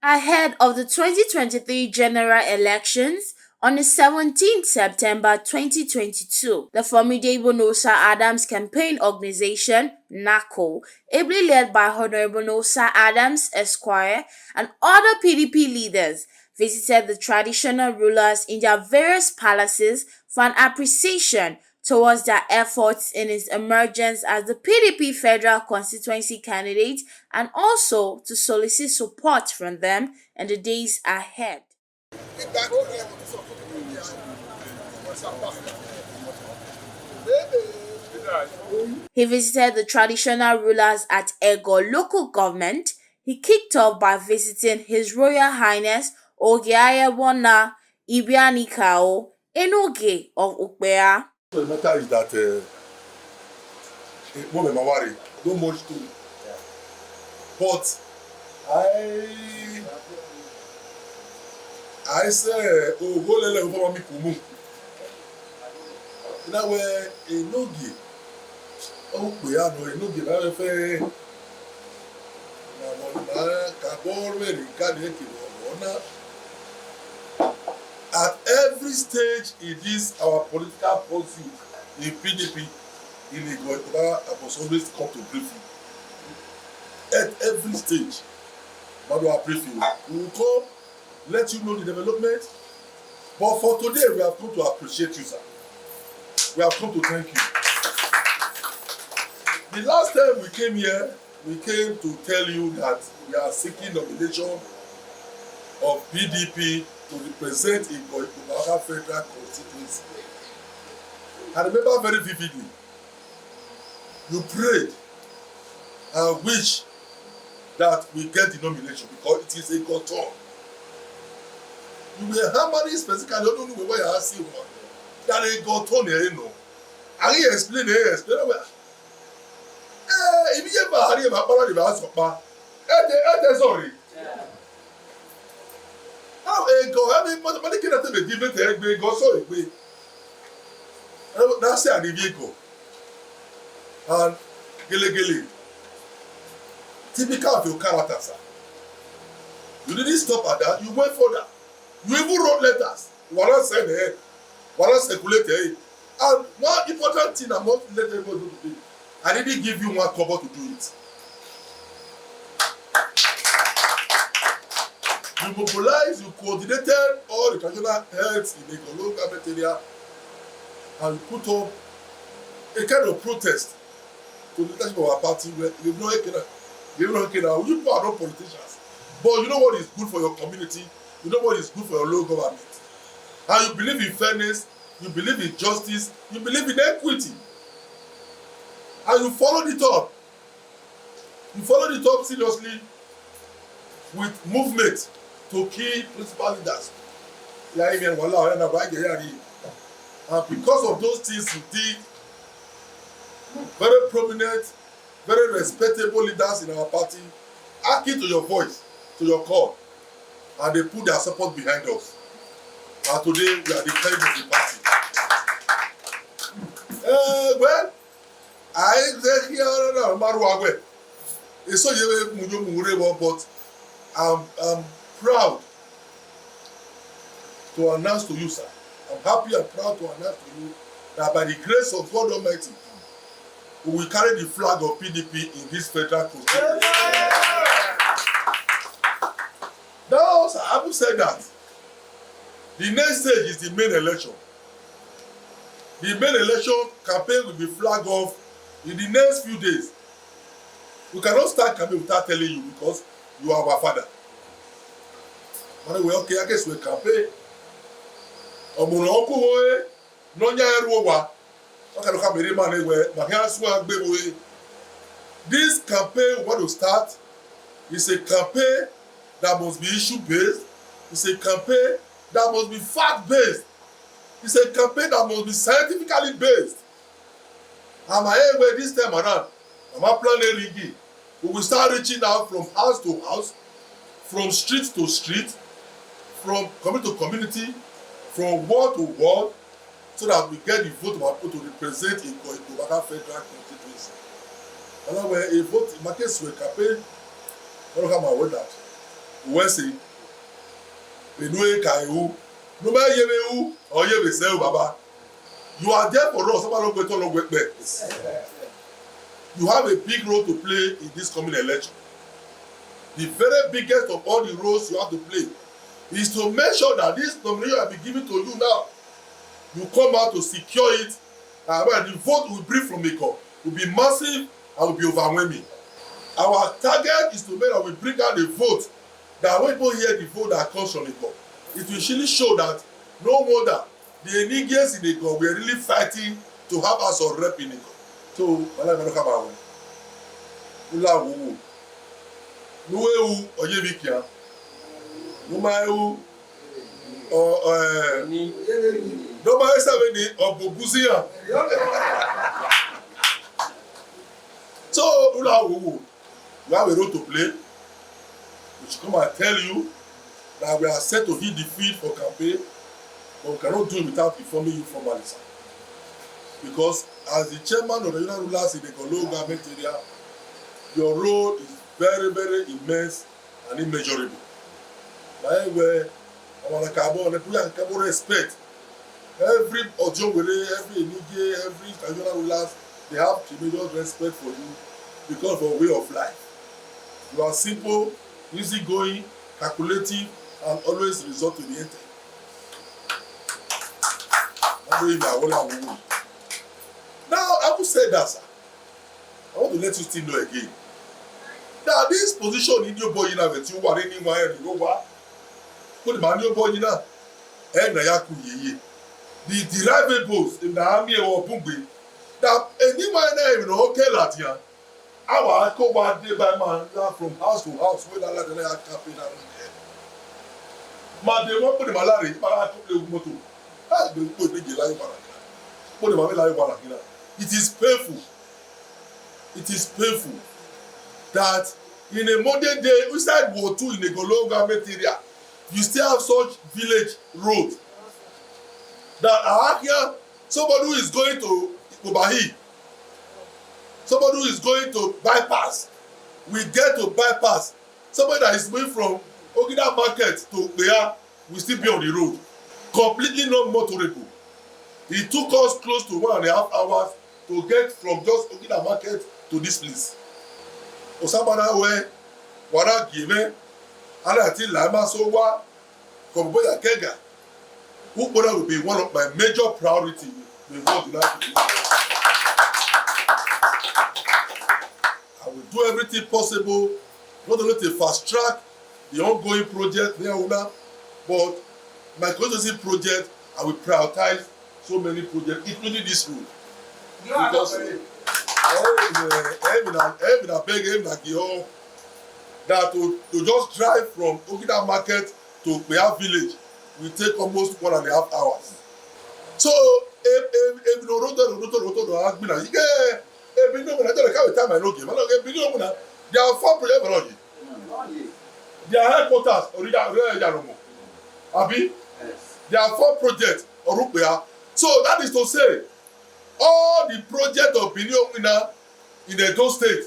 Ahead of the 2023 general elections on the 17th September 2022, the formidable Nosa Adams campaign organization, NACO, ably led by Honorable Nosa Adams Esquire and other PDP leaders, visited the traditional rulers in their various palaces for an appreciation towards their efforts in its emergence as the PDP federal constituency candidate and also to solicit support from them in the days ahead. He visited the traditional rulers at Egor local government. He kicked off by visiting His Royal Highness Ogiayewona Ibianikao Enoge of Ukbea. The matter is that women are worried, don't much to. But I say, oh, go let me for me kumu. That way, Enoge. Oh, we are no Enoge. That way, at every stage in this our political pursuit in PDP in Egor, I must always come to brief you. At every stage, but we are briefing you. We will come, let you know the development. But for today, we have come to appreciate you, sir. We have come to thank you. The last time we came here, we came to tell you that we are seeking nomination of PDP to represent Egor federal constituency. I remember very vividly, you prayed and wished that we get the nomination because it is a God turn. You were hammering specifically, I don't know why you ask you one. That a God turn here, you know. And he explained well. If you ever had him, I'm not sorry. How a God, I mean, money cannot be given to a God, sorry. That's the vehicle. And Gele. Typical of your character, sir. You didn't stop at that, you went further. You even wrote letters. One sent here, one circulated here. And one important thing I'm not letting everybody do today, I didn't give you one cover to do it. You mobilized, you coordinated all the traditional heads in the local government area, and you put up a kind of protest to the leadership of our party where you know you people are not politicians, but you know what is good for your community, you know what is good for your local government, and you believe in fairness, you believe in justice, you believe in equity, and you followed it up. You followed it up seriously with movement to key principal leaders. And because of those things you did, very prominent, very respectable leaders in our party acting to your voice, to your call, and they put their support behind us. And today we are the head of the party. Well, I say here, it's so you but I'm proud to announce to you, sir. I'm happy and proud to announce to you that by the grace of God Almighty, we will carry the flag of PDP in this federal constituency. Now, sir, I have said that. The next stage is the main election. The main election campaign will be flagged off in the next few days. We cannot start campaign without telling you because you are our father. Well, okay, I guess we campaign. This campaign we want to start is a campaign that must be issue based. It's a campaign that must be fact based. It's a campaign that must be scientifically based. And my aim this time around, I'm planning Rigi. We will start reaching out from house to house, from street to street, from community to community, from ward to ward, so that we get the vote of our people to represent Egor federal constituency. And when a vote in my case we campaign, I don't have my word that. we say Benue Kaihu, no matter you or you will say Baba. You are there for us. You have a big role to play in this coming election. The very biggest of all the roles you have to play is to make sure that this nomination will be given to you now. You come out to secure it, and the vote we bring from Egor will be massive and will be overwhelming. Our target is to make sure we bring out the vote that when people hear the vote that comes from Egor, it will really show that no wonder the Nigerians in Egor were really fighting to have us on rep in Egor. So, wala me no come out. Ula wo. Nuwewu oyebikia. Numaewu Noma esa ni obobusia. So, ula wo. You have a role to play. We should come and tell you that we are set to hit the field for campaign, but we cannot do it without informing you formally, sir. Because as the chairman of the Union Rulers in the local government area, your role is very, very immense and immeasurable. Where our respect every Ojongwele, every Enige, every traditional rulers, they have tremendous respect for you because of your way of life. You are simple, easygoing, calculative, and always resort to the end. Now, I will say that, sir. I want to let you still know again. Now, this position in your boy, you know, that you are anywhere in Yoruba, put the man your boy, you know, and the derivables in the army or Pumbi, that anyone name in the hotel at here, our go back day by man from house to house, where I let the campaign and man, they won't put the malaria, but I took the motor. I will put the life. It is painful. It is painful that in a modern day, inside War II in the Golo government area, you still have such village roads that are here. Somebody who is going to Kobahi, somebody who is going to bypass, we get to bypass. Somebody that is going from Ogida Market to Bea will still be on the road, completely not motorable. It took us close to 1.5 hours to get from just Ogida Market to this place. Osabana where Wara Give, Alati Lama Sowa, Komboya Kega, who will be one of my major priorities in what you like to do. I will do everything possible, not only to fast track the ongoing project, but my constituency project, I will prioritize so many projects, including this road. Because that to just drive from Ogida Market to Bea Village will take almost 1.5 hours. So, if no road ask me now, there are 4 projects. Their headquarters, Abi, there are 4 projects. So that is to say, all the projects of Binio in Edo State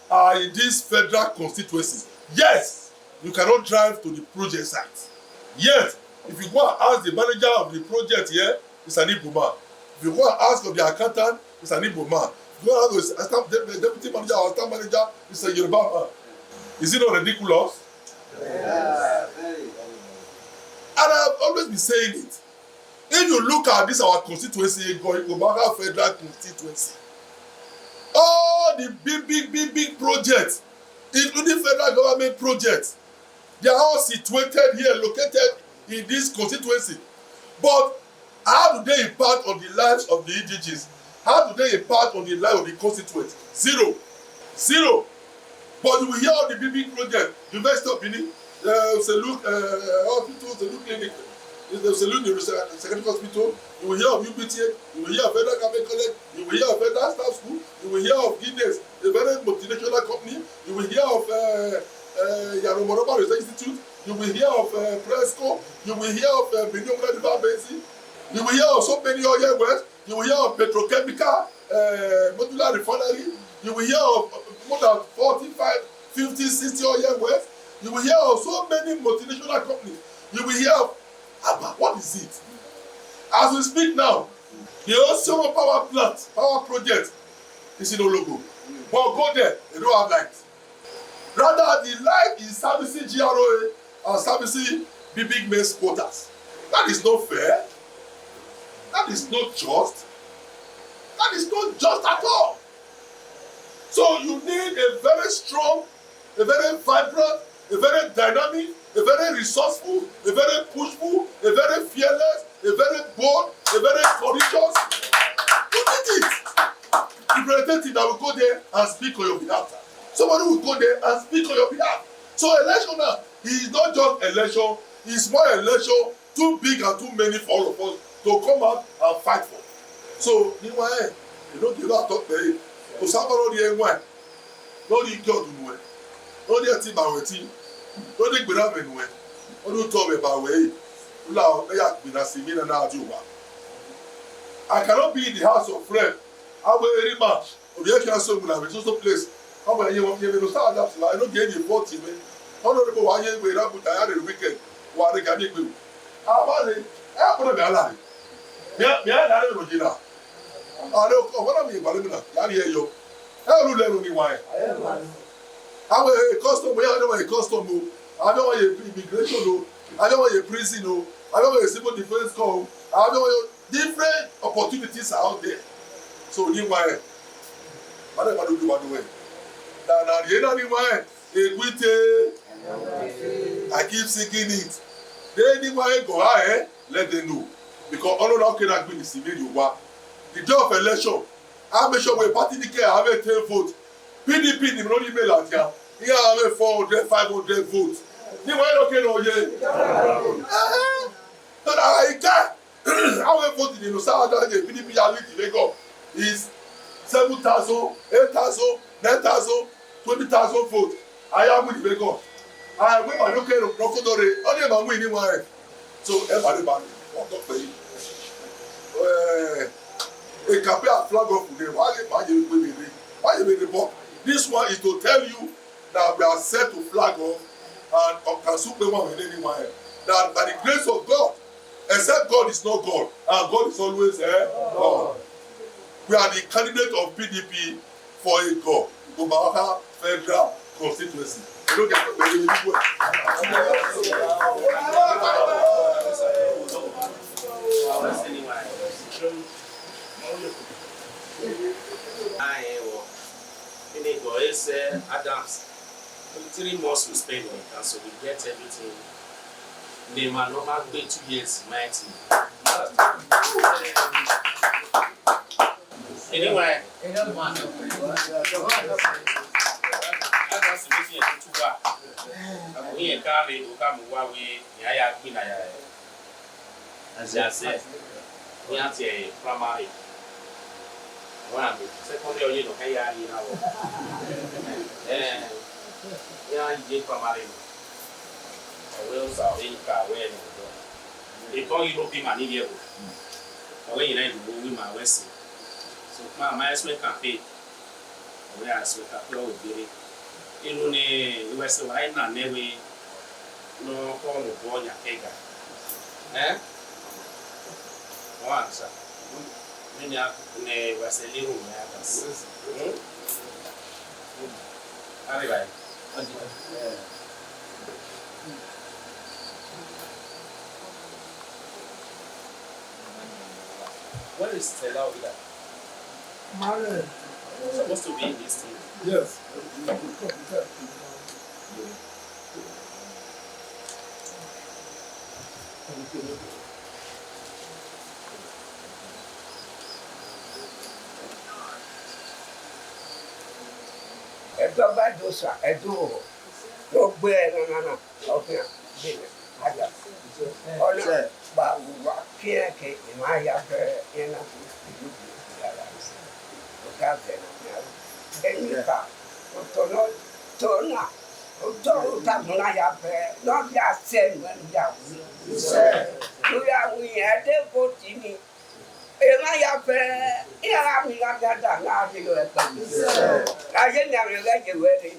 are in this federal constituency. Yes, you cannot drive to the project site. Yet, if you go and ask the manager of the project here, it's an Igbo man. If you go and ask of the accountant, it's an Igbo man. If you go and ask the deputy manager or assistant manager, it's a Yoruba man. Is it not ridiculous? Yeah. And I've always been saying it. If you look at this, our constituency, Egor federal constituency, all the big projects, including federal government projects, they are all situated here, located in this constituency. But how do they impact on the lives of the indigenous? How do they impact on the life of the constituents? Zero. But you will hear all the big projects. University of Benin, Salute Hospital, Salute Clinic, the Salute Secondary Hospital. You will hear of UBTA. You will hear of Federal Government College. You will hear of Federal Staff School. You will hear of Guinness, a very multinational company. You will hear of Yaromoroba Research Institute. You will hear of Presco. You will hear of Benin River Basin. You will hear of so many oil wells. You will hear of petrochemical modular refinery. You will hear of more than 45, 50, 60 oil wells. You will hear of so many multinational companies. You will hear of Abba, what is it? As we speak now, the Ocean power plant, power project is in Ologo. But go there, they don't have light. Rather, the light is servicing GROA and servicing big men's quarters. That is not fair. That is not just. That is not just at all. So you need a very strong, a very vibrant, a very dynamic, a very resourceful, a very pushful, a very fearless, a very bold, a very courageous. You need it. Representative that will go there and speak on your behalf. Somebody will go there and speak on your behalf. So election now, is not just election, it's more election too big and too many for all of us to come out and fight for. So meanwhile, you don't give out talk there. To somebody the one, no the God no, no the team by team, no the gbera me no, no talk about way. Ula ya gbera si mi na na ajuwa. I cannot be in the house of friend. I will very much. Obi eke aso mu na we so place. How about you want me to start that? I don't get the 40 men. How do people want you to go to the weekend? What they can do? How about it? I put a gallery. Yeah, I don't know. I don't know what I'm here. I hear you. How do you let me why? I will a custom. I don't want a custom. I don't want a immigration. I don't want a prison. I don't want a civil defense call. I don't want different opportunities out there. So you why? What am I doing? What do I do? Na the anyway, I keep singing it. The anyway go ahead, let them know. Because all of that can be civil you want. The day of election, I make sure we party the care have a 10 votes. PDP the money mail out here. Here have 400, 500 votes. The way okay no yeah. But I can't. I will vote in the Nosa PDP are in Egor is 7,000, 8,000, 9,000, 20,000 votes. I am with Egor. I will not look at the Procodore. Only about winning one. So everybody walk up for you. A campaign flag up today. Why you report? This one is to tell you that we are set to flag off and can super one with anyone. That by the grace of God, except God is not God, and God is always God. We are the candidate of PDP for Egor, Obama Federal Constituency. You don't get to believe it. Egor is Adams. 3 months we spend on it, and so we get everything. They might not be 2 years, mighty. Anyway, we are carried to come away. I have been as I said, we have a primary. One secondary, you know, I did primary. I will say, in car where they call you looking at India. When you know, we my West. So my husband campaign, where I sweat a flow with it. In the West, I not never no call the boy a kega. Eh? Once, when you was a little nervous. Anyway, what is Stella with that? Married. Supposed to be in this team. Yes. Edo by Nosa, Edo. No bear, no. Okay, I got. Oh, but we are here, in my yard, in a Enika, Otono, Tona, Otono, Tamaya, not just saying when you are. We had a vote in it. ema ya pe ya mi ga da na ti lo e pa ka ye ni ami ga je we ni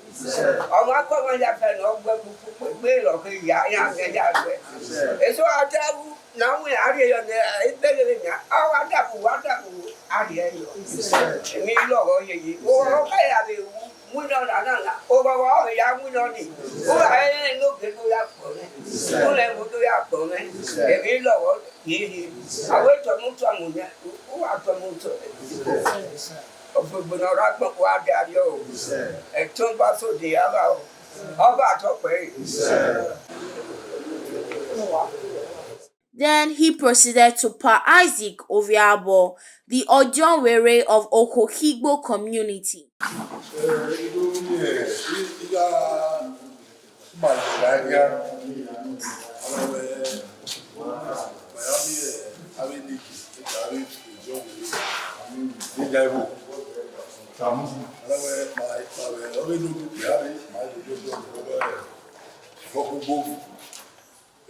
o ma ko ma ya pe no gbe lo ke ya ke ya gbe eso adawu na we ari yo ne e pe le nya wa da ku ari yo mi lo go ye yi o ka ya be mu no na o ba wa ya mu no ni o ai no ke do ya po ne o le mu do ya po ne e mi lo go ye awe to mu to amunya o wa to mu to o gbogbo na ra gbon wa da yo e tun ba so de ara o ba to pe Then he proceeded to Pa Isaac Oviabo, the Ojonwere of Okokigbo community.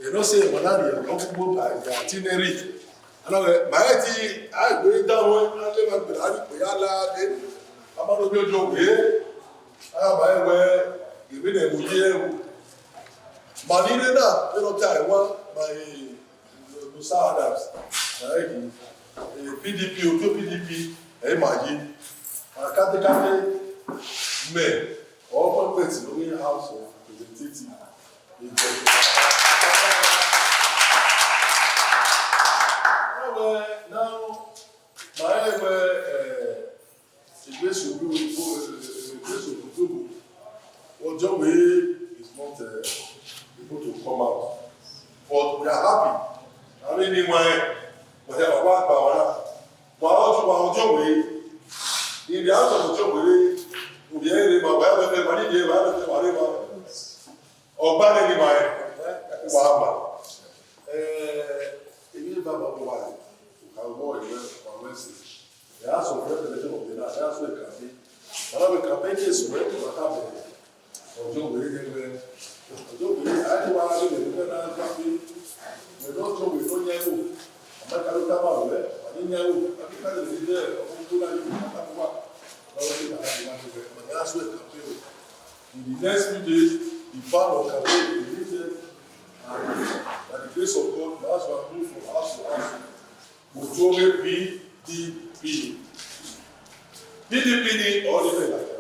You know, say, when I'm comfortable by the itinerary, and my IT, I go down and live with Yala, I'm on the job here. I wear, you mean a museum. Manina, you know, Taiwan, my nosaadams, PDP, PDP, imagine, I can't men, all my pets in the house of representative. Now, my situation will be well, John Way is not able to come out. But we are happy. I mean, in my whatever work power, while John Way, in the house of John Way, will be able to money, or bad anyway. Wow. The House of Representatives of the House of campaign. One of the campaign is ready to happen. Although we didn't, I do want to be campaign. We don't know we don't know. I'm not going to come out there. I didn't know. I'm not going to be there. I'm going to come out. But that's what campaign. In the next few days, the ban of campaign will be lifted. By the grace of God, that's what I do from house to house. Mutore PDP. PDP ni ọdún ìlàjà.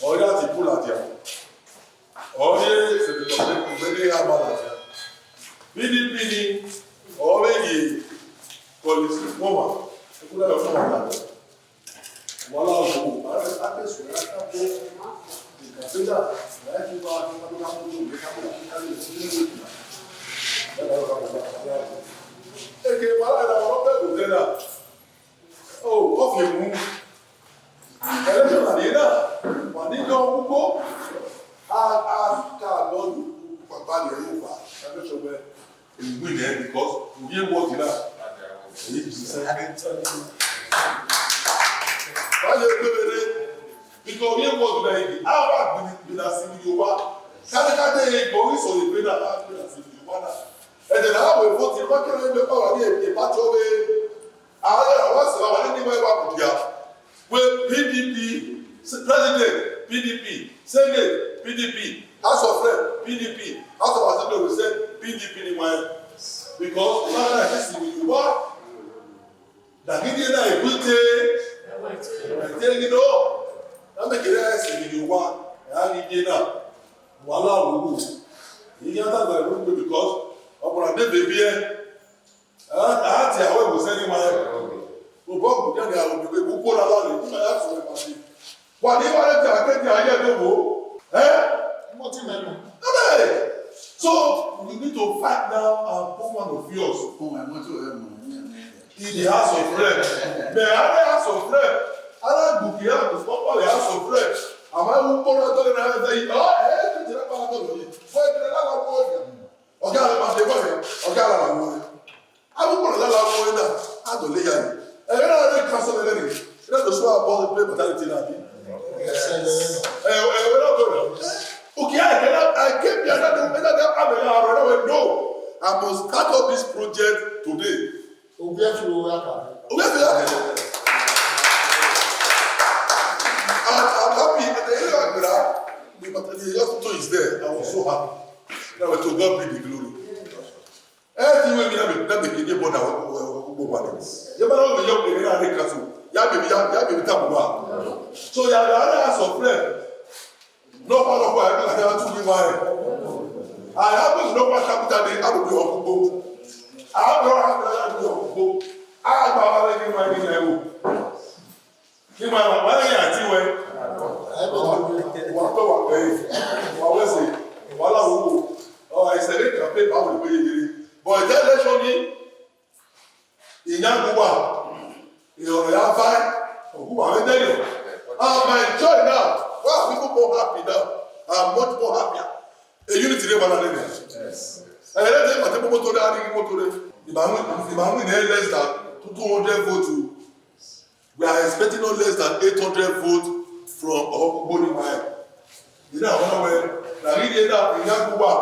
Ọdún àti ìkú làjà. Ọdún ìfẹ̀dùkọ̀gbẹ́dẹ́ àmàlàjà. PDP ni ọdún yìí pọ̀lìsì fọ́mà. Ẹkúnlẹ̀ ọ̀fọ́mà làjà. Wọ́n láwọn òkú. Àtẹ̀sùn àtàkùn ìkàfẹ́jà. Láìpẹ́ bá a ní kápẹ́ká mú lóògbé kápẹ́ká kí ká lè sí nínú ìgbà. Eke wàhálà ìlà wọn bẹ́ẹ̀ kò tẹ́lá. Ó ọ̀fì mú. Ẹlẹ́sìn àdé náà wà níjọ́ gbogbo. A ká lọ́dún bàbá rẹ̀ yóò wà. Ẹlẹ́sìn ọ̀bẹ ìlú ìlẹ̀ because òye wọ́ọ̀dì náà. Èyí ti sẹ́yìn. Báyọ̀ gbẹ̀rẹ̀ because òye wọ́ọ̀dì náà yìí. Àwọn àgbìnà sí ni yóò wá. Kádékádé ìgbọ̀wé sọ̀rọ̀ ìgbé náà á gbìnà sí ni yóò wá náà. And then I will vote in what can I make our a patch away. I was our anyway about here. With PDP, President, PDP, Senate, PDP, House of Rep, PDP, House of Assembly, we said PDP in my because now this is you are. The Gideon I will take, you know, I'm making it you want. I need you now. Voila, you can't have a room because. Ọ̀pọ̀lọpọ̀ bèbí ẹ̀ àti àwọn ìwòsàn ní máa ẹ̀ gbogbo ọ̀gbùn jáde àwọn òbí gbogbo lálá rẹ̀ nígbà láti sọ̀rọ̀ ìpàdé wà ní wọ́n lẹ́tẹ̀ àkéjì ayé ẹ̀dọ́gbò ẹ́ mọ́tí mẹ́nu. So we need to fight now and put one of yours in the House of Rep. But other House of Rep, other Bukia, the former House of Rep, àmọ́ ẹ̀wọ̀n kọ́ra tó lè rẹ̀ ẹ̀ yìí ẹ̀ ti rẹ̀ pàrọ̀ tó lè yìí fún ẹ̀dínlẹ̀ láwọn ọmọ ọ̀gá. Ọ̀gá rẹ̀ máa ṣe wọ́n rẹ̀ ọ̀gá rẹ̀ làwọn ọ̀rẹ́. Agbègbè rẹ̀ làwọn ọ̀rẹ́ náà á tó lé yàrá. Ẹ̀rẹ́ náà lè kásán lẹ́lẹ́ rẹ̀. Ṣé tó sọ àbọ̀ play mentality náà bí? Ẹ̀rẹ́ náà tó rẹ̀. Okay, I came here and I no, I must start up this project today. Obi ẹ̀ fi wo yàtọ̀. I'm happy. The hospital is there. I was so happy. Now to God be the glory. Anyway, we have a kid born now. You know, we young people are the castle. Ya baby tabuwa. So ya ask of prayer. No part of why I have to be why. I have no part capital. I will be okubo. I have no okubo. I have already my name. Ni ma wa ya ti we. Wa to wa pe. Wa we say. Wala wo. Oh, I said it can pay back with you. But that election in Yakuba, you have five. Who are they? I'm enjoying now. Wow, people more happy now. I'm much more happier. A unity never done it. Yes. I let them at the moment to the less than 200 votes. We are expecting no less than 800 votes from Okuboni Maya. You know, where the leader in Yakuba.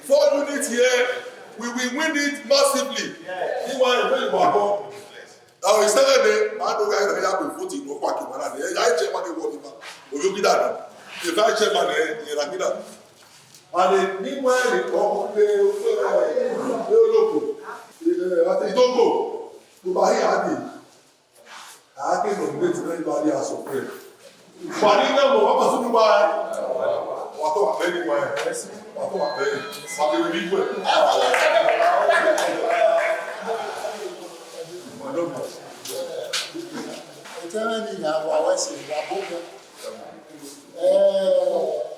Four units here, we will win it massively. Now we started there, I don't know if I have voting no parking. I chairman the voting. You get that? If I chairman the and meanwhile the don't go to buy I can nominate anybody as a prayer. Paringa mo apa sunu ba? Wato apeli ba? Wato apeli. Sabe o livro? Etana ni na wa wese ya bobo.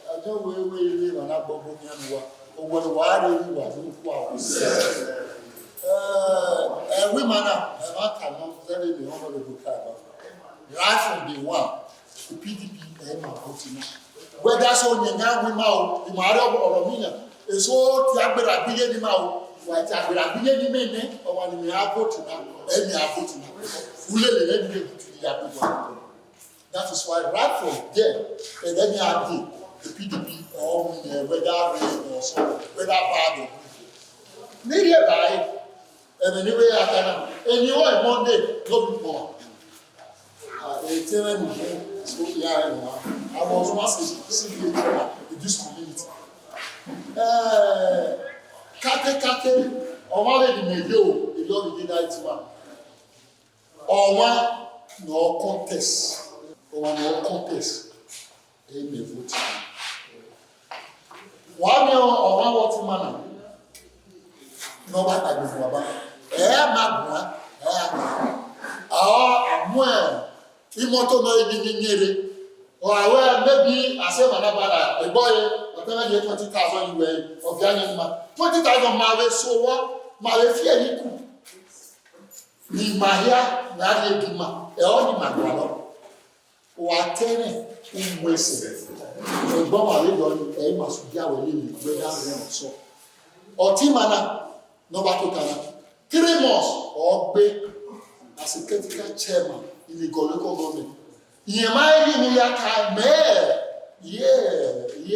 Ajo we ile na bobo ni anwa. Owo wa re ni wa ni ku awo. We mana e ma ka no very the honorable Kaba. Right from the one. The PDP and my voting. Whether so Nyan Wima, the Mario or Mina, is all Tiabera Billion Mao, what Tiabera Billion men, or one in the voting, and they are voting. Fully let me to the Abu. That is why right from there, and then you have the PDP or whether rain or so, whether bad or good. Media by and anyway, I can, and you are Monday, no more. So yeah, I was once in this community. Kate, or one lady may go, the Lord did that one. Or one no contest, they may vote. 1 year or one water man. No matter before, Magna, Imoto no ebi nyere or maybe I say manabara a boy whatever 20,000 you of Yanima 20,000 mawe so what mawe fear you ni mahia na eduma e oni magwalo o atene umwese so bo ma le do e masudia we ni whether rain so otimana no batokana 3 months or be as a critical chairman in the local government. You might be a mayor,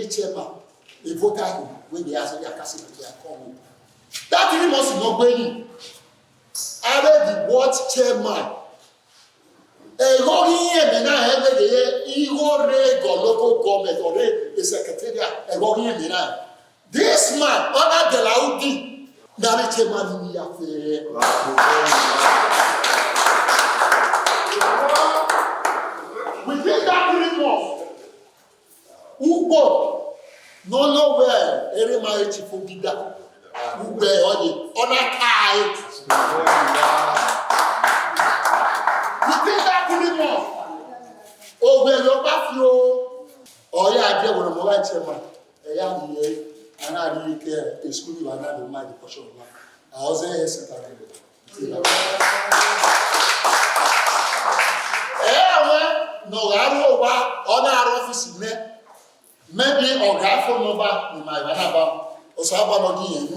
chairman, a voter when they ask their castle to their common. That really must not be. I read the ward chairman. Egor local government or the secretariat. This man, Honor the Laudi, that chairman in the within that 3 months, Ugo, no nowhere, every marriage for Bida, Ube, on a tie. Within that 3 months, oh, where your bathroom, oh, yeah, I get one of my chairman, a young year, and I really care, a school, and I don't mind the portion of life. I was there, no, I know what other office maybe or phone number in my Vanaba or somebody in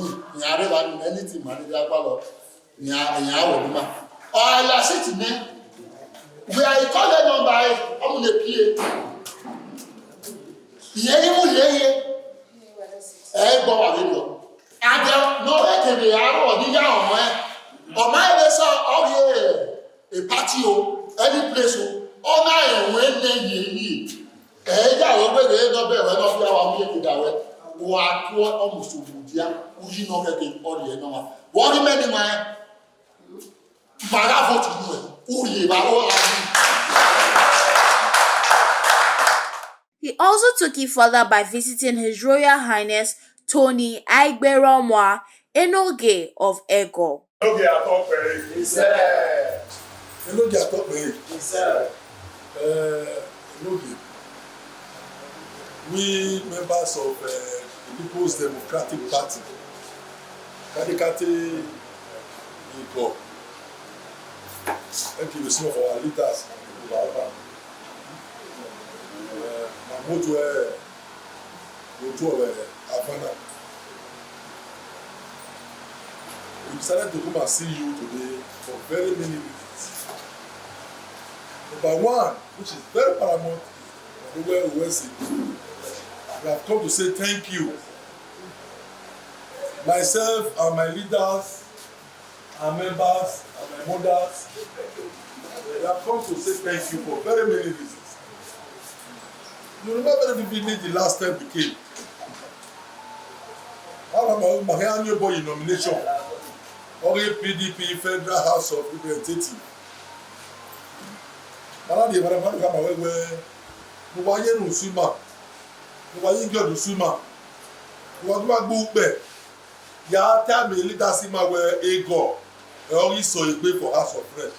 anything, man. I sitting there. We are calling number on the PA. gbọ́ wà lórí ọ adé no ekele arọ ọdíyà ọmọ ẹ ọmọ ẹ lè sọ ọrí ẹ pati o any place o ọmọ ẹwọn ẹnẹ yìí ẹyà ọgbẹrẹ ẹnọbẹ ẹwẹ náà fi àwọn amúyẹ kìdá wẹ wọ àtọ ọmọọsọ òmùdíà wúyí náà kẹkẹ ọrí ẹ náà wọ́n rí mẹ́ni wọn ẹ màgá fọ́tù nù ẹ wúyí ìbáwọ́ àbí. He also took it further by visiting His Royal Highness Tony Egor Enoge of Egor. Enoge Atokpere. Enoge Atokpere. Enoge. We members of the People's Democratic Party, Kadikate Egor. Thank you so much for our leaders. Moto Havana. We decided to come and see you today for very many reasons. Number one, which is very paramount, we have come to say thank you. Myself and my leaders, our members, and my mothers, we have come to say thank you for very many reasons. You remember very vividly the last time we came. My annual boy nomination, PDP Federal House of Representatives. Maladi Madam Kama where Mubaye Nusuma, Mubaye Nusuma, Mubaye Bukbe, Yata Melita Sima where Egor, only saw a way for House of Rep.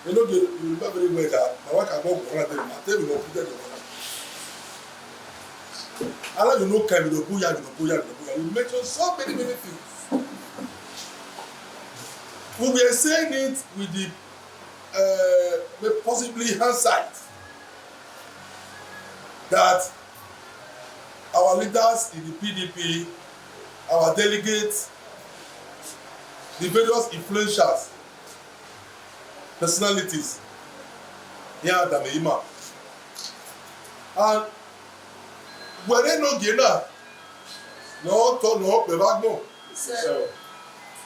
You know, you remember very well that my wife can go for that, I tell you, you know, can you know, you mentioned so many things. We were saying it with the possibly hindsight that our leaders in the PDP, our delegates, the various influentials, personalities here at Dameima, and were they no gainer? No, no, no.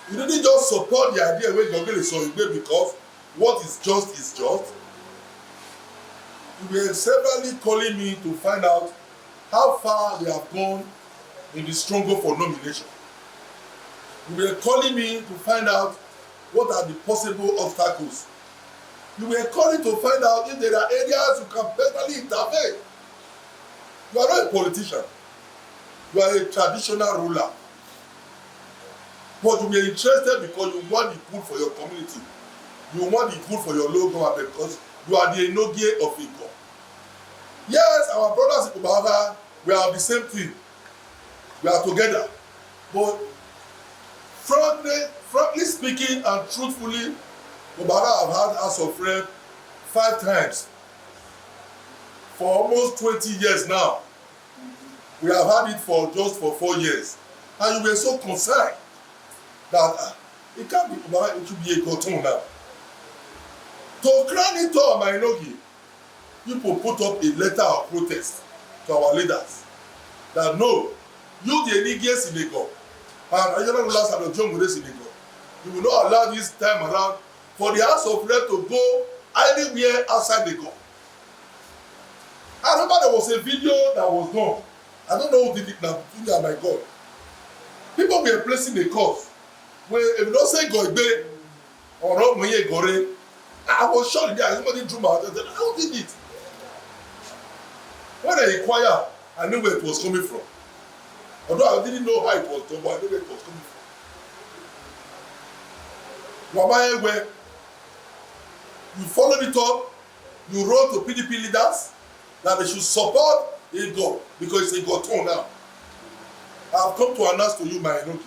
You didn't just support the idea where Gogel is on because what is just is just. You were severally calling me to find out how far we have gone in the struggle for nomination. You were calling me to find out what are the possible obstacles. You were calling to find out if there are areas you can personally intervene. You are not a politician. You are a traditional ruler. But you were interested because you want the good for your community. You want the good for your local government because you are the Enoge of Egor. Yes, our brothers in Kubava, we are the same thing. We are together. But frankly speaking and truthfully, Kubava have had House of Rep 5 times. For almost 20 years now. We have had it for just 4 years. And you were so concerned that it can't be Kubava, it should be a cartoon now. To crown it all, my Enoge, people put up a letter of protest to our leaders that no, you the Enigians in Egor and regional rulers and the John Gores in Egor, you will not allow this time around for the House of Rep to go anywhere outside Egor. I remember there was a video that was done. I don't know who did it now, oh my God. People were placing a cause where if you don't say Goigbe or Romoye Gore, I was shocked there. Somebody drew my attention. How did it? When I inquired, I knew where it was coming from. Although I didn't know how it was done, but I knew where it was coming from. Wamaye, where you followed it up, you wrote to PDP leaders that they should support Egor because it's Egor turn now. I have come to announce to you, my Enoge.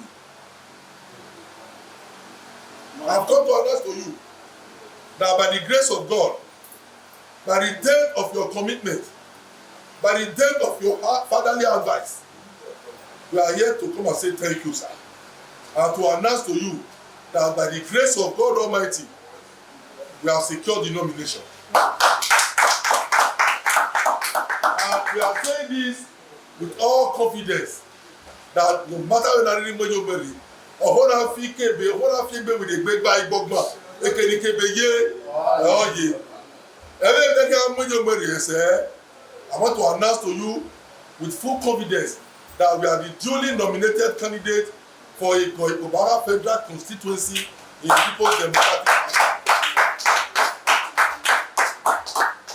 I have come to announce to you that by the grace of God, by the depth of your commitment, by the depth of your fatherly advice, we are here to come and say thank you, sir. And to announce to you that by the grace of God Almighty, we have secured the nomination. And we are saying this with all confidence that no matter when I really money over it, or hold on fi kebe with a big by bogma, ekeni kebe ye, oh ye. Every time money over it, I want to announce to you with full confidence that we are the duly nominated candidate for a Obama federal constituency in the People's Democratic Party.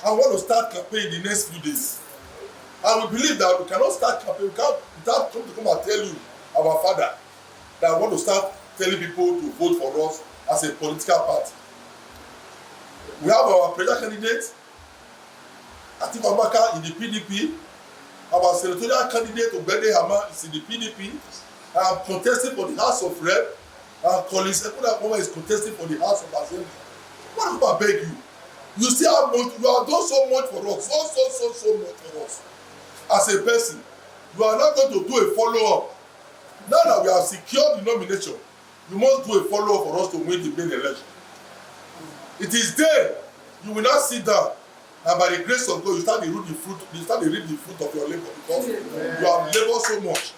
I want to start campaign in the next few days. And we believe that we cannot start campaign without trying to come and tell you, our father, that we want to start telling people to vote for us as a political party. We have our presidential candidate, Atiku Abubakar, in the PDP. Our senatorial candidate, Obede Hama, is in the PDP. I am contesting for the House of Rep. And Collins Ekuna is contesting for the House of Assembly. What do I beg you? You see how much you have done so much for us, so much for us. As a person, you are not going to do a follow-up. Now that we have secured the nomination, you must do a follow-up for us to win the main election. It is there. You will not sit down, and by the grace of God, you start to reap the fruit. You start to reap the fruit of your labor because you have labored so much.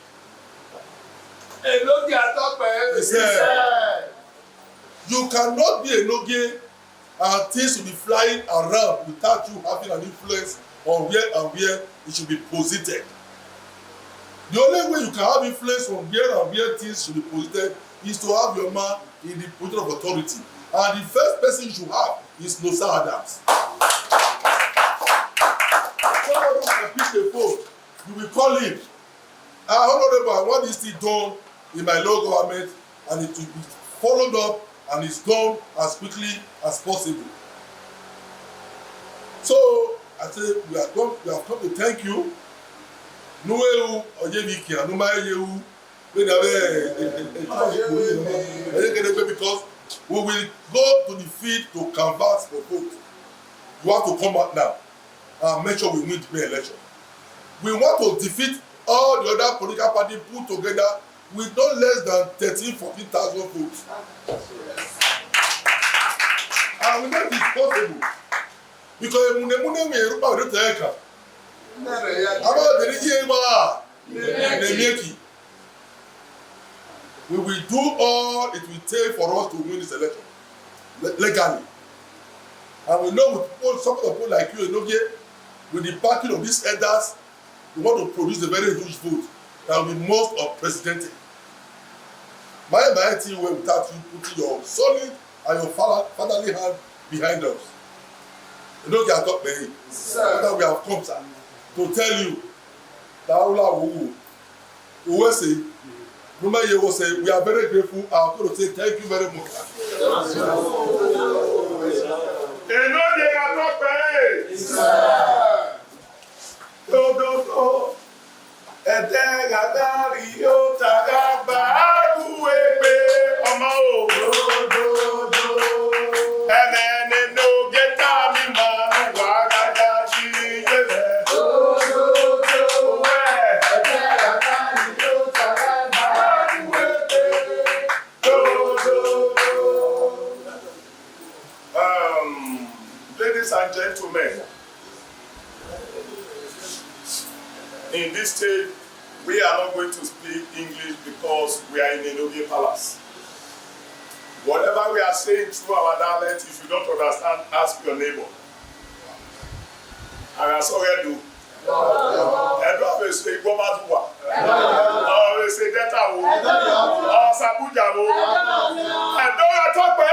He said, you cannot be a Noge and things will be flying around without you having an influence on where and where it should be posited. The only way you can have influence on where and where things should be posited is to have your man in the position of authority. And the first person you should have is Nosa Adams. Somebody can pick the phone, you will call him. Honorable, I want this thing done in my local government, and it will be followed up and it's done as quickly as possible. So I say we have come to thank you. Nueu Ojeviki and Numayehu because we will go to the field to canvass for vote. You have to come out now and make sure we win the election. We want to defeat all the other political parties put together with no less than 13,000-14,000 votes. And we know it is possible because we will do all it will take for us to win this election legally. And we know with some of the people like you, with the backing of these elders, we want to produce a very huge vote that will be most unprecedented. My team will without you putting your solid and your fatherly hand behind us. You know, can talk to me. That we have come to tell you that Allah will say, Numa Ye will say, we are very grateful. I'm going to say thank you very much. Ladies and gentlemen, in this stage, we are not going to speak English because we are in a Noge palace. Whatever we are saying through our dialect, if you don't understand, ask your neighbor. And I saw you do. I don't say Gomazua. I say Deta. I say Sabuja. I don't talk by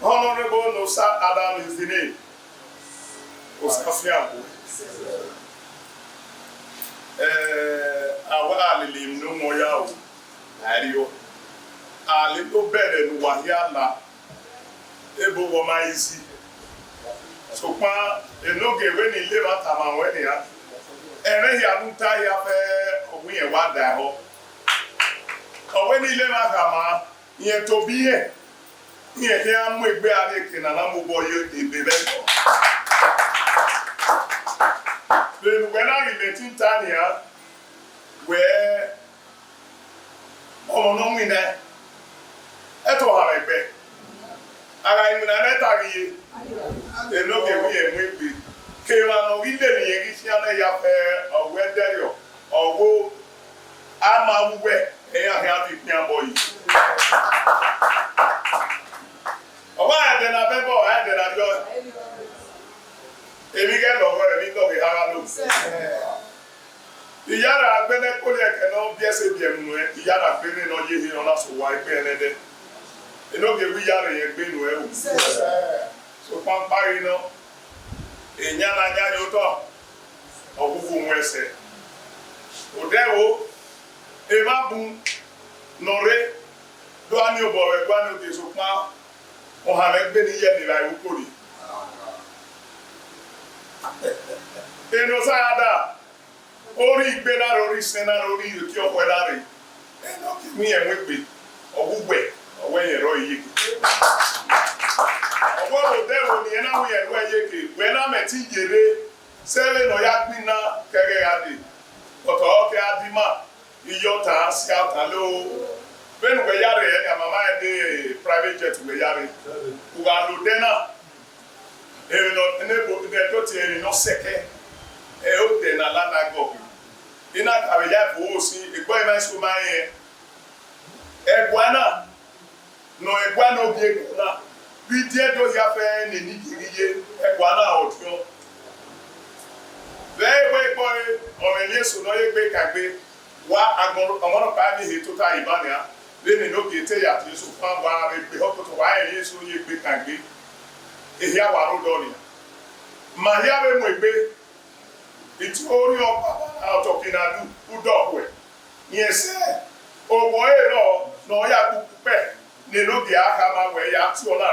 Honorable Nosa Adam is the name. Osafiabu. Awa alilim no moya o. Ario. Ali to bere no wahia na. Ebo wo ma isi. So pa enoge we ni le ma tama we ni ya. Ere ya nta ya fe ogun ye wa da ho. Owe ni le ma kama yen to biye. Yen ke amu egbe are ke na na mo boye ebebe. Then when I in 18 where no winner eto harebe ara inu na netari e no ke we enwe pe ke ma no wi le ni yin si ana ya fe uwe eya fi pin abo yi owa ade na bebo ade na jo èmi ke logo èmi lo ke hara lo iyara agbene ko le ke no bi ese bi emu e iyara agbene no ye hin ona so wa ipe enede eno ke wi yara ye gbe nu e o so pampari no enya na nya yo to ogugu nwese odewo ebabu nore do ani obo we gba ni o ke so pa o ha le gbe ni ye ni la ikori eno saada ori igbe lára ori sin lára ori ìrètí ọkọ lára eno ki mi enwe pe ogugbe owe yen ro iye owo lo de wo ni na wo yen ro iye ke we na me ti yere sele no ya gbina kege ade oto oke adima iyota si ata lo benu we yare e ya mama e de private jet we yare ku ga lo de na no enebo de to ti eri no seke e o de na lana go ina ka ya bo si egbo e ma so ma yen egwana no egwana obi egwana bi die do ya fe ni ni giriye egwana otun we boy o me yesu no ye gbe kagbe wa agbon omono pa ni he to ta ibania le ni no gete ya ti so fa wa re gbe ho to wa yesu ye gbe kagbe ehia wa ro do ni ma ya be mo egbe itu ori opa out of kinadu udo we yes owo ero no ya kuku pe ni no bi aka ma we ya ti ona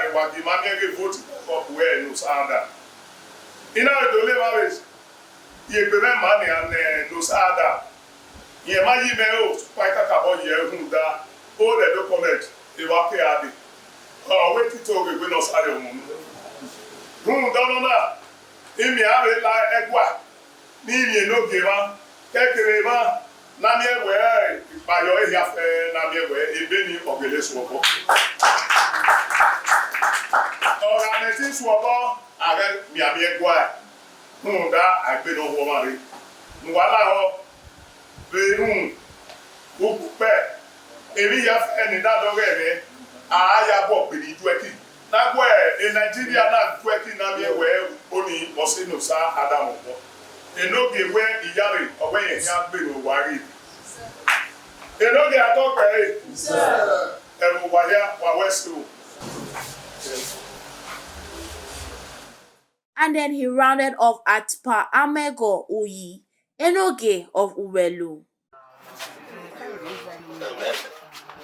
re wa di ma ge vote for we no sada ina do le ma we ye gbe me ma ni an no sada ye ma yi me o pa ka bo ye hu da o le document e wa ke ade o we ti to gbe no sare mu na imi are la egwa ni ni no ge ma kekere ma na mi ewe ipayo ehia fe na mi ewe ebe ni ogele suobo ora me ti suobo are mi abi egwa da agbe no wo mare nwala ho be uku pe eri ya fe ni da do re aya bo pe ni dueki na gwe in Nigeria na dueki na mi ewe oni osino sa adamu bo enoge we iyare owe yen ya gbe no wari enoge atope ewu wa ya wa westu. And then he rounded off at Pa Egor Uyi, Enoge of Uwelu.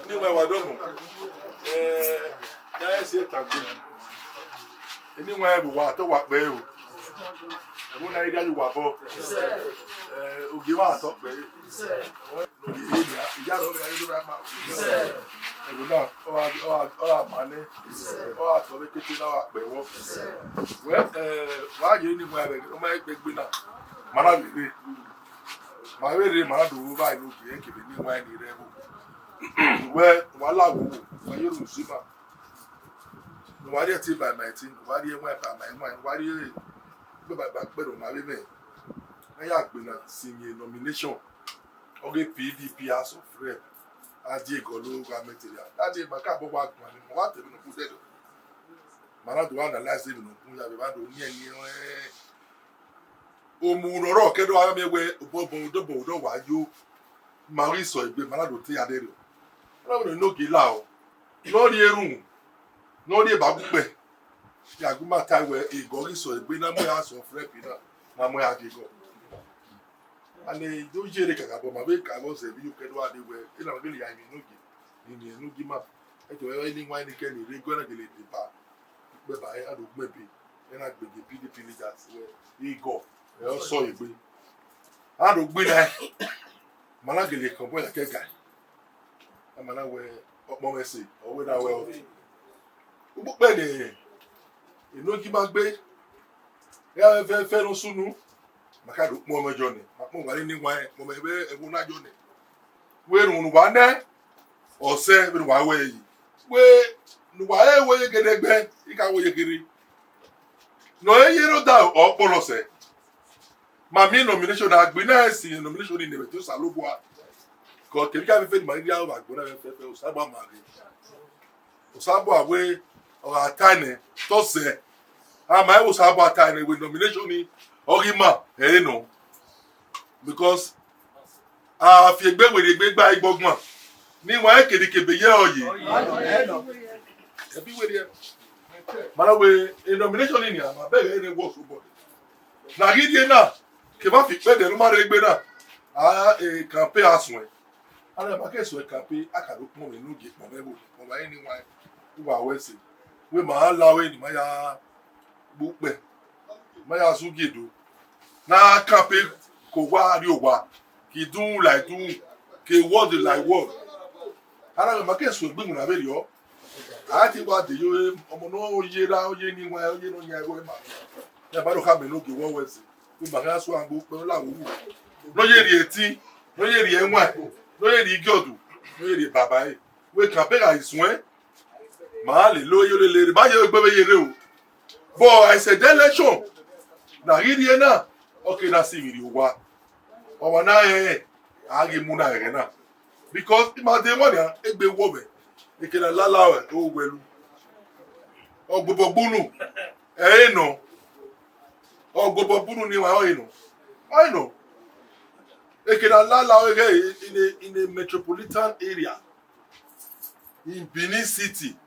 Níwọ̀n ẹ̀wà dọ́gùn náà ṣe tàgbé níwọ̀n ẹ̀rù wà tó wà pẹ́ o ẹ̀mú náà ìdájú wà bọ́ ògì wà tó pẹ́ lórí ìyá rẹ̀ ọ̀rẹ́ ayé ló rà máa ẹ̀rù náà ọ̀rà màní ọ̀rà tó lé kété náà wà pẹ́ wọ́ wàá yé níwọ̀n ẹ̀rẹ̀ ọmọ ẹgbẹ́ gbé náà màrà wèrè màrà dòwó báyìí lókè ẹ̀kẹ̀lẹ̀ níwọ̀n ẹ̀nì rẹ̀ bò where wala wo waye rusima no wari ti by my team wari enwa by my wari ba gbero ma le me na ya gbe na sinye nomination oge PDP as of rep aje golo ga material ade maka bo wa gba ni mo wa te no ku de do mara do analyze no ku ya be ba do ni eni o mu roro ke do ara mi we bo do wa yo mari so igbe mara do ti ade re no no gila o no ri erun no ri ba gupe ya guma tai we Egor so egbe na mo ya so frep na mo ya de go ani do jere kaka bo ma be ka bo se bi ke do ade we ina ma gele ya mi no gi ma e to e ni wa ni ke ni re go na gele de ba pe ba e ado gbe bi e na gbe PDP leaders we Egor e so egbe ado gbe na mana gele kan bo ya ke ga amana we opo mesi o we da we o ubu pe ni ino ki ma gbe ya fe no sunu maka do mo mejo ni mo wari ni wa mo me be ewu na jo ni we run wa ne ose bi wa we yi we nu wa e we gedegbe ika we yegiri no e yero da opolo se ma mi nomination na gbe na si nomination ni ne be to salobo Because Kebika Fe Maria Magona Osaba Mari. Osaba away or a tiny tosse. My Osaba tiny with nomination in Orima, no. Because if you go with a big bag bogman, meanwhile, Kedike be ye. Everywhere. Manawe, a nomination in here, my beg any work for body. Now, here now, Keba Fit the Roma Regbena. A campaign as well. And the market so a campaign, I can look more in Nugi, or anyone who are Westing. We might allow in my book, my Azugido. Now, campaign, Kowa, Yowa, he do like do, he word like word. And the market so bring a video. I think what the you, Omono, Yera, Yeni, you know, Yago, the Baroka Menuki, one Westing. We might as well book, no yeri eti no yeri enwa no yeri igiodu no yeri baba e we campaign aiswen ma le lo yo le ba ye gbe yere o but I said election na iri na okay na see video wa o na agi mu na ere na because ma de mo na egbe wo be ekela lala o gwelu ogbogbunu no ogbogbunu ni wa o ino I know. In a metropolitan area, in Benin City,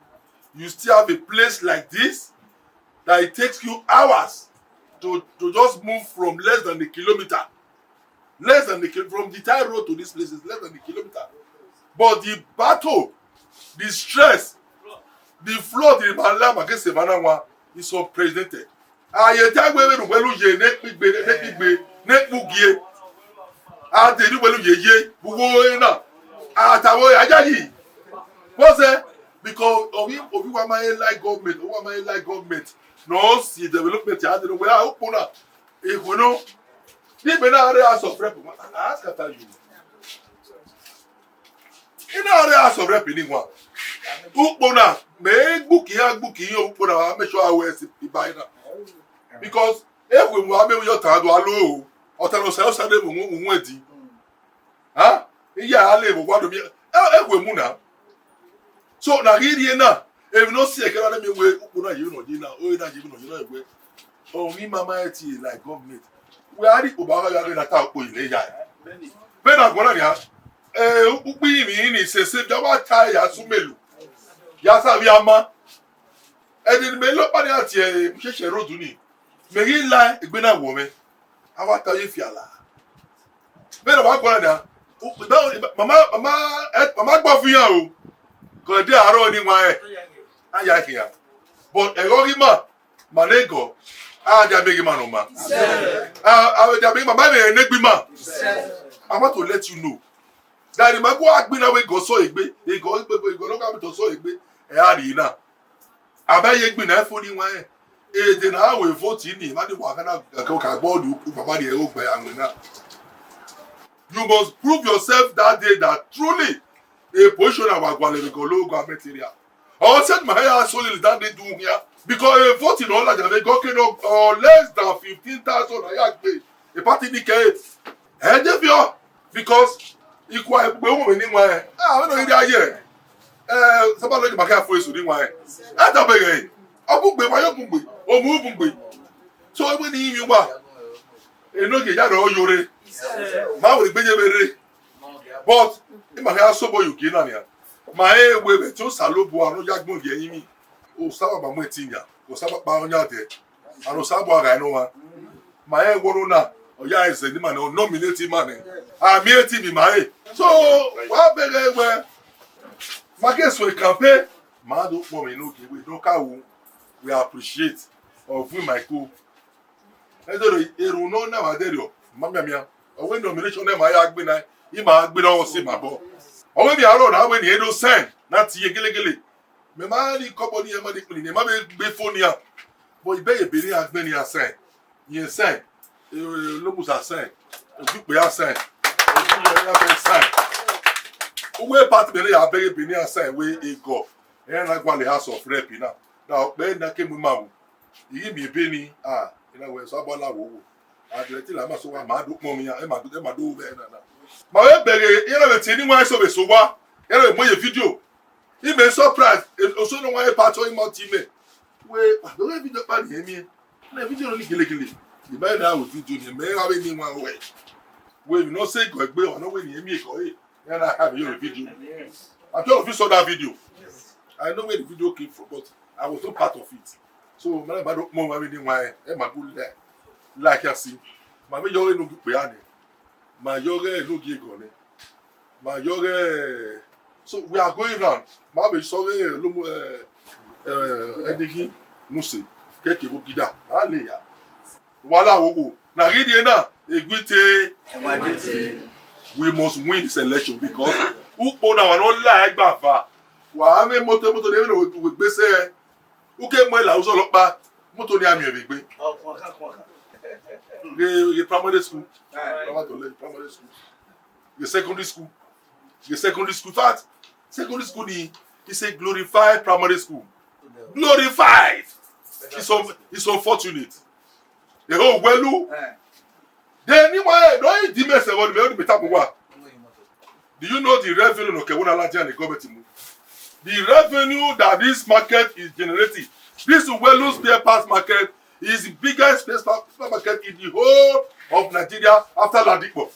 you still have a place like this that it takes you hours to just move from less than a kilometer. From the Thai road to this place is less than a kilometer. But the battle, the stress, the flood in Malama against Savannah is unprecedented. Ade ni pẹ̀lú yeye gbogbo na àtàwọn ajayi wọ́n sẹ́ because obi wa máa ń like government no see development yà á dẹnu wẹ́n ó kún náà èkó náà níbi náà rẹ̀ aṣọ rẹ̀ pè wọ́n ask after you iná rẹ̀ aṣọ rẹ̀ pè ní wọn ó kún náà mẹ́ gbùkì yẹn ó kún náà wọ́n á mẹ́sọ̀ àwọ̀ ẹ̀sìn ìbáyìí náà because èkó mu abẹ́wò yọ̀ tàn án dùn aló o. Otano sasa de mu edi ha iya ale bo kwado bi egwe mu na so na rie na if no see ekara me we ukwu na you no di na o na ji no you no egwe o mi mama eti like government we ari oba ga na ta opo ile ya be na gona ya ukwu mi ni sese da wa ta ya sumelu ya sa bi ama edi me lo pa ni ati e sese road ni me ri la egbe na wo me awa ta ye fiala be na ba gona na mama gbo fun yan o ko de aro ni wa aya kiya but Egor ma manego ja big man o ma ja big mama me negbi ma I want to let you know that the mago agbina we go so egbe go no ka to so egbe ari na abaye egbe na fo ni wa de na we vote ni ma de wa kana ka board baba de o gbe anwe na. You must prove yourself that day that truly a position of Agwale government area. I said my hair solely that they do here because a vote in all that they got or less than 15,000 a party indicate because equal anywhere. I don't know here. Somebody like my car for you anywhere. That's a big so when you are no get that all your ma we gbeje bere but e ma ka so boy uki na nia ma e we be to salobo anu jagbon de yin mi o sawa ba mo etinya o sawa pa onya de anu sabo aga no wa ma e woro na o ya ese ni ma no nominate man a mi eti mi ma e so wa bere we ma ke so campaign ma do po mi no ke we do ka wo we appreciate of we my co e do eru no na wa de ro ma mia when nomination them I agbe na ima agbe na o se mabo owe bi aro na we ni edo send na ti yegelegele me ma ni kobo ni e ma de pin ni ma be phone ya bo ibe ye beri agbe ni asen yen sen lo musa sen ojupe asen ojupe ya be sen owe part be ya be ni asen we Egor e na Gwale house of rep na pe na ke mu ma wo yi mi be ni ina we so abola wo adleti la ma so wa ma do pon mi e ma do be na Ma we bere you know be anyone so be so wa. You know mo video. He be surprise. Also no one part of my team. We don't video pa ni emi. Na video no ni gele. The man now with video ni me have any one way. We you know say go egbe or no we ni emi ko e. You know have your video. I told you saw that video. I know where the video came from, but I was not part of it. So, man, I don't know why I'm good there. Like I see, my yore no good piano, my yore no gigone, my yore. So we are going round. My sorry, Edigi Musi, Keke Bukida, Aleya. Wala Wogo. Na really na, we must win this election because who na wan lie gbafa. Wa ame moto de no we gbese. Who ke mo la uso lopa moto ni ami egbe. The primary school. Primary school. The secondary school. The secondary school. Fact, secondary school is a glorified primary school. Glorified. It's unfortunate. The whole welu. Then anyway, don't you mess about the better. Do you know the revenue no kewuna laja and the government? The revenue that this market is generating, this Welu's spare parts market is the biggest spare market in the whole of Nigeria after Ladipo.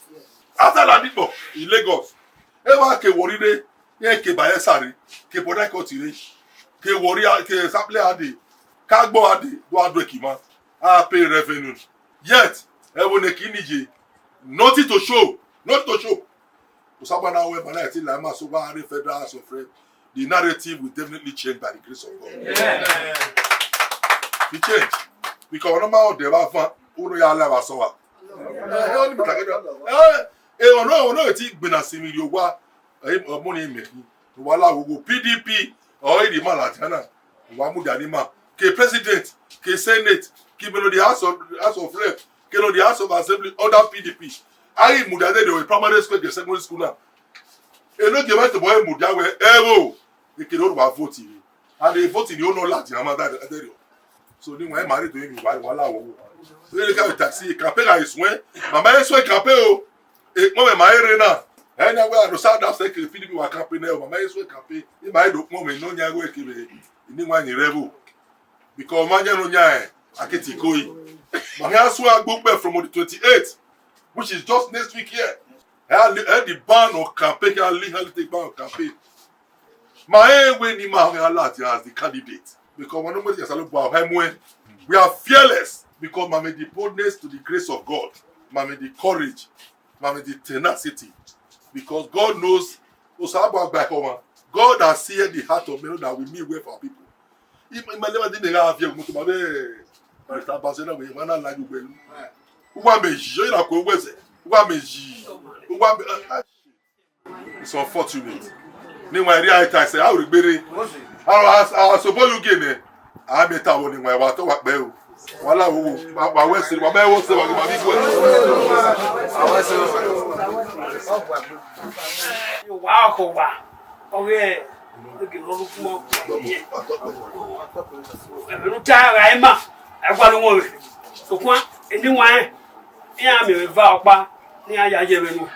After Ladipo in Lagos. Ewa ke woride, ye ke Bayesari, ke Port Harcourt ire, ke Warrior, ke Saple ade, Kagbo ade, do adwekima, pay revenue. Yet, Ewoneki nothing to show, not to show. The narrative will definitely change by the grace of God. Yeah. It change. Because no matter the wafa, uno ya la wasowa. No eti gbena simi yo wa money me. Wala wo PDP or the malatana. Wa mu dani ma. Ke president, ke senate, ke belo the house of rep, ke no the house of assembly under PDP. Ayi mudade de primary school, the secondary school now. E no give to boy mudawe ewo. They can all vote in. And they vote in the own lot. So they were married to him. So they got a taxi. Campaign is when Mama is so campaign. Mama married now. And I will say that second Philip was campaign. Mama is so campaign. He might look moment. No nyago ekebe. Ni one in revo. Because manya no nyae. Aketi koi. Mama so a book from the 28th, which is just next week here. And the ban of campaign. Can legally take ban of campaign. My way ni ma as the candidate because when nobody is about him when we are fearless because mama the boldness to the grace of God, mama the courage, mama the tenacity because God knows God has seen the heart of men that we meet with our people. If my never didn't have you to my Barcelona we wanna like you well. It's unfortunate. Meanwhile, I say, I will be ready. I suppose you get it. I may tell you my water what bell. While I will say, my bell was the one you walk over. Oh, yeah. Look at all more. I'm a woman. So, what? Anyone? Yeah, I'm a vow. Yeah, I give you.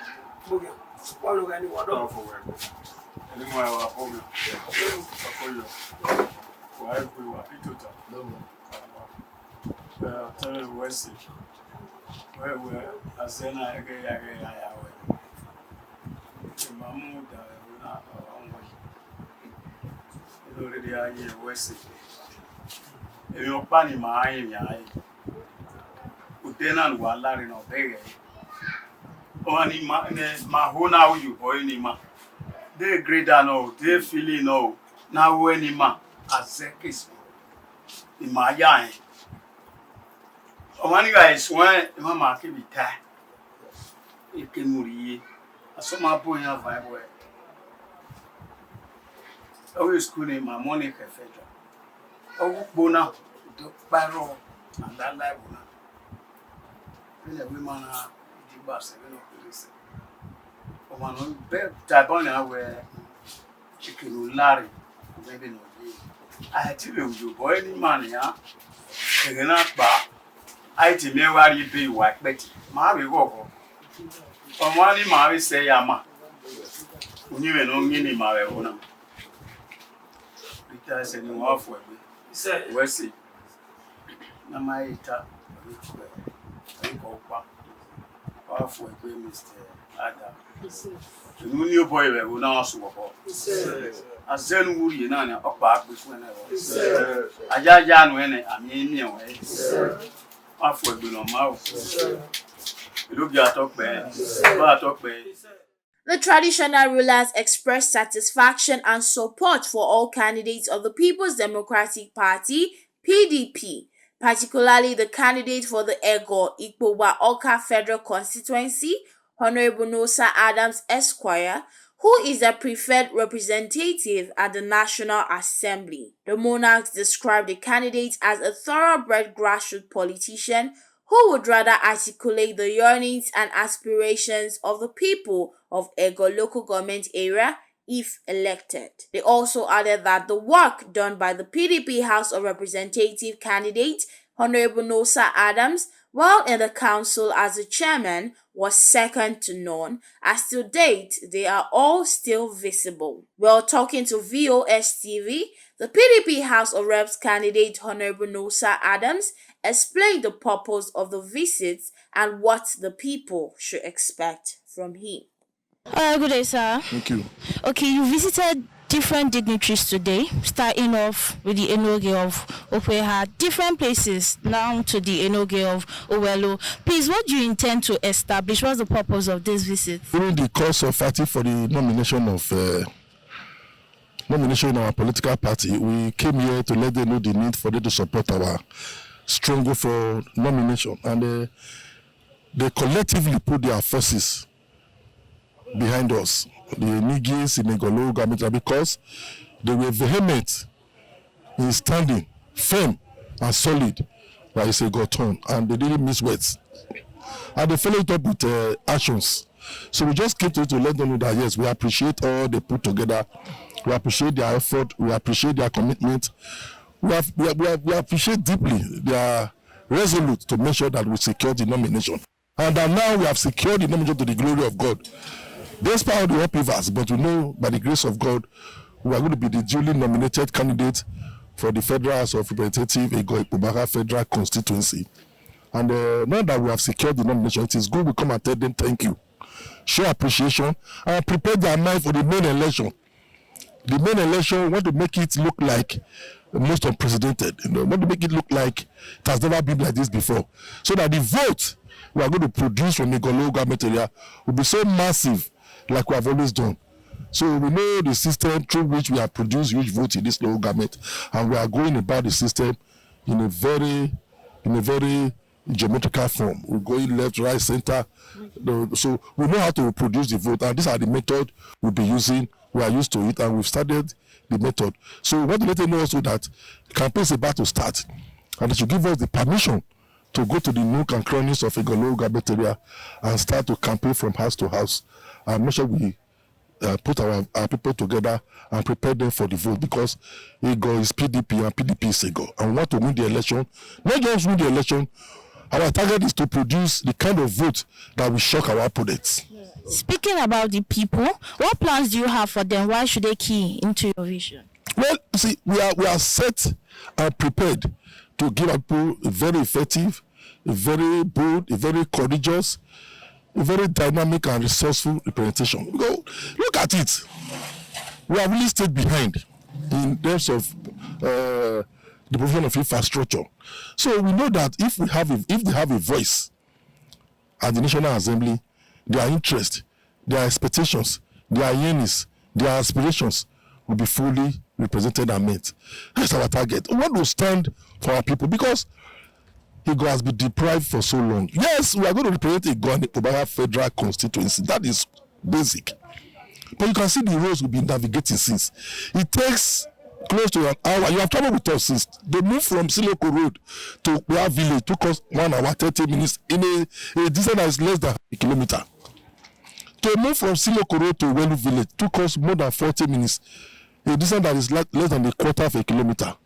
What do anyone for? Anymore, our home. Why we were Ituta? Tell you, Wesley. Where we're Azena again. Mamu, the already are here, Wesley. If you're planning my eye, Udena, one Larry or Beggar. Only my whole now you, boy, any man. They greater no, they feeling no. Now when he man as a kiss in my eye. One guys when Mamma can be tired. It can move. I saw my boy have my way. Always school in my money cathedral. Oh, Bona, the barrel, and that life. Then women are the bus. One bed Tabona where you can larry, maybe no. I tell you, boy, any money, huh? Taking up back. I tell me where you be white, Betty. Marry walk. Omwani mawe se yama. Unyiwe no ngini mawe ona. Rita se ni wafu ebe. Wesi. Na maita. Ko kwa. Wafu ebe Mr. Adam. Nuni boy we una asu wo. Azenu wuri na na okpa akpefu na wo. Ajaja no ene ami o. Wafu ebe no mawo. The traditional rulers expressed satisfaction and support for all candidates of the People's Democratic Party, PDP, particularly the candidate for the Egor Ikpoba Federal Constituency, Honorable Nosa Adams Esquire, who is the preferred representative at the National Assembly. The monarchs described the candidate as a thoroughbred grassroots politician who would rather articulate the yearnings and aspirations of the people of Egor local government area if elected. They also added that the work done by the PDP House of Representative candidate, Honorable Nosa Adams, while in the council as the chairman, was second to none, as to date they are all still visible. While talking to VOS TV, the PDP House of Reps candidate Honorable Nosa Adams explained the purpose of the visits and what the people should expect from him. Good day, sir. Thank you. Okay, you visited different dignitaries today, starting off with the Enoge of Okweha, different places, now to the Enoge of Owelo. Please, what do you intend to establish? What's the purpose of this visit? During the course of fighting for the nomination in our political party, we came here to let them know the need for them to support our struggle for nomination, and they collectively put their forces behind us, the Nigis in Egor government, because they were vehement in standing firm and solid like it's a Egor turn, and they didn't miss words, and they followed up with actions. So we just came to let them know that yes, we appreciate all they put together, we appreciate their effort, we appreciate their commitment, we appreciate deeply their resolute to make sure that we secure the nomination, and that now we have secured the nomination to the glory of God. Despite all the upheavals, but we know by the grace of God, we are going to be the duly nominated candidate for the Federal House of Representatives, Egor Ikpoba Federal Constituency. And now that we have secured the nomination, it is good we come and tell them thank you, show appreciation, and prepare their mind for the main election. The main election, we want to make it look like most unprecedented. We want to make it look like it has never been like this before. So that the vote we are going to produce from Egor local government area will be so massive, like we have always done. So we know the system through which we have produced huge votes in this local government, and we are going about the system in a very geometrical form. We're going left, right, center. So we know how to produce the vote, and these are the method we'll be using. We are used to it, and we've started the method. So we want to let them know also that the campaign is about to start, and they should give us the permission to go to the nook and crannies of Egor local government area and start to campaign from house to house, and make sure we put our people together and prepare them for the vote, because Egor is PDP and PDP is Egor, and we want to win the election. Not just win the election, our target is to produce the kind of vote that will shock our opponents. Speaking about the people, what plans do you have for them? Why should they key into your vision? Well, see, we are set and prepared to give our people a very effective, a very bold, a very courageous, a very dynamic and resourceful representation. Look at it. We have really stayed behind in terms of the provision of infrastructure. So we know that if they have a voice at the National Assembly, their interest, their expectations, their yearnings, their aspirations will be fully represented and met. That's our target. We want to stand for our people, because Egor has been deprived for so long. Yes, we are going to represent Egor Ikpoba Federal Constituency. That is basic. But you can see the roads we've been navigating since. It takes close to an hour. You have traveled with us since. They moved from Siloko Road to Kwea Village. Took us 1 hour, 30 minutes in a distance that is less than a kilometer. To move from Siloko Road to Welu Village took us more than 40 minutes. A distance that is less than a quarter of a kilometer.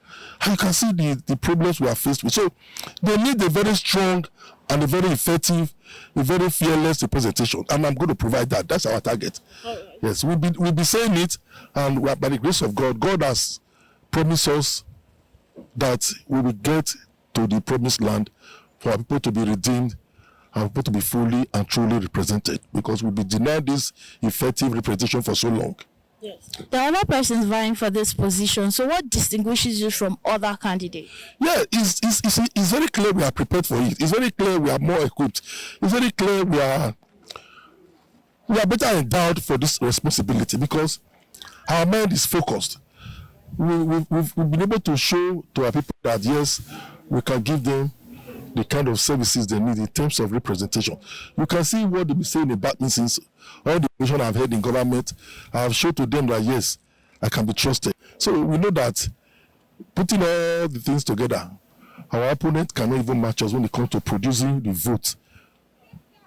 And you can see the problems we are faced with. So they need a very strong and a very effective a very fearless representation, and I'm going to provide that. That's our target. Yes, we'll be saying it, and we are, by the grace of God, God has promised us that we will get to the promised land for our people to be redeemed and people to be fully and truly represented, because we'll be denied this effective representation for so long. Yes. There are other persons vying for this position. So what distinguishes you from other candidates? Yeah, it's very clear we are prepared for it. It's very clear we are more equipped. It's very clear we are better endowed for this responsibility, because our mind is focused. We've been able to show to our people that yes, we can give them the kind of services they need in terms of representation. You can see what they've been saying about me since all the information I've heard in government. I have shown to them that yes, I can be trusted. So we know that putting all the things together, our opponent cannot even match us when it comes to producing the vote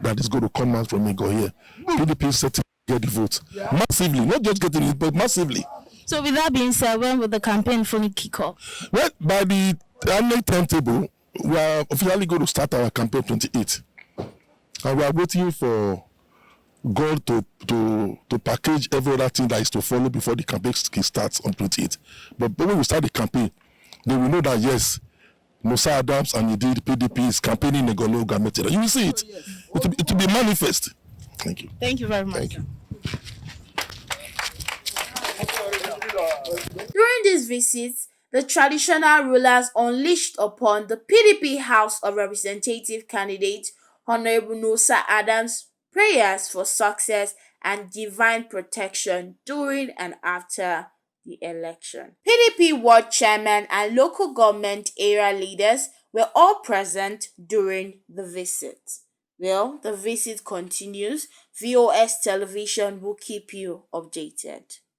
that is going to come out from Egor here. PDP is set to get the vote massively, not just getting it, but massively. So with that being said, when will the campaign fully kick off? Well, by the annual timetable, we are officially going to start our campaign 28, and we are waiting for God to package every other thing that is to follow before the campaign starts on 28. But when we start the campaign, then we know that yes, nosaadams and indeed PDP is campaigning in Egor Government. You will see it. It will be manifest. Thank you. Thank you very much. Thank you. During this visit, the traditional rulers unleashed upon the PDP House of Representatives candidate Honorable Nosa Adams prayers for success and divine protection during and after the election. PDP ward chairman and local government area leaders were all present during the visit. Well, the visit continues. VOS Television will keep you updated.